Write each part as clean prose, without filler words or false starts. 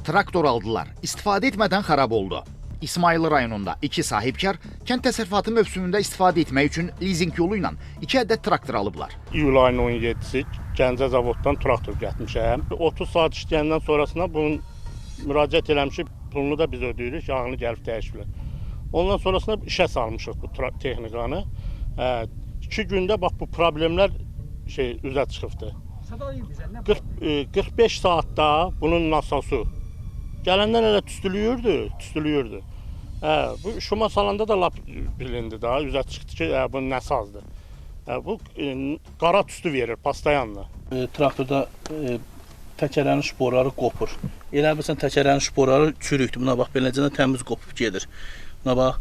Traktor aldılar, istifadə etmədən xarab oldu. İsmayıl rayonunda 2 sahibkar kənd təsərrüfatı mövsümündə istifadə etmək üçün lizinq yolu ilə 2 ədəd traktor alıblar. İyul ayının 17-si Gəncə zavoddan traktor gətirmişəm. 30 saat işləyəndən sonrasında bunun müraciət eləmişik, pulunu da biz ödəyirik, yağını gəlib dəyişiblər. Ondan sonrasında işə salmışıq bu texnikanı. 2 gündə bax bu problemlər üzə çıxıbdı. 45 saatda bunun nasosu gələndən elə tüstülüyürdü. Bu şuma salanda da lap bilindi daha, üzə çıxdı ki, bu nəsazdır. Bu qara tüstü verir pastayanla. Traktorda təkərlərin şporları qopur. Elə bilirsən təkərlərin şporları çürükdür. Buna bax, beləcə təmiz qopub gedir. Buna bax,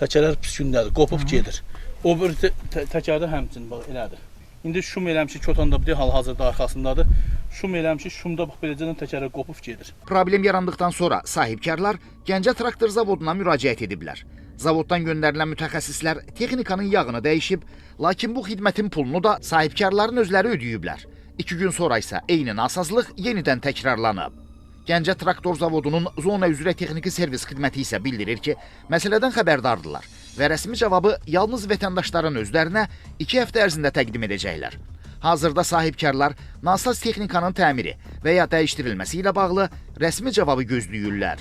təkərlər pis gündədir, qopub gedir. O bir təkərdə həmçinin bax elədir. İndi şum eləmişik, Kotanda bir hal-hazırda arxasındadır. Şum eləmişik, şumda bax, beləcə təkərlər qopub gedir. Problem yarandıqdan sonra sahibkarlar Gəncə traktor zavoduna müraciət ediblər. Zavoddan göndərilən mütəxəssislər texnikanın yağını dəyişib, lakin bu xidmətin pulunu da sahibkarların özləri ödəyiblər. 2 gün sonra isə eyni nasazlıq yenidən təkrarlanıb. Gəncə traktor zavodunun zona üzrə texniki servis xidməti isə bildirir ki, məsələdən xəbərdardırlar və rəsmi cavabı yalnız vətəndaşların özlərinə 2 həftə ərzində təqdim edəcəklər. Hazırda sahibkarlar nasaz texnikanın təmiri və ya dəyişdirilməsi ilə bağlı rəsmi cavabı gözləyirlər.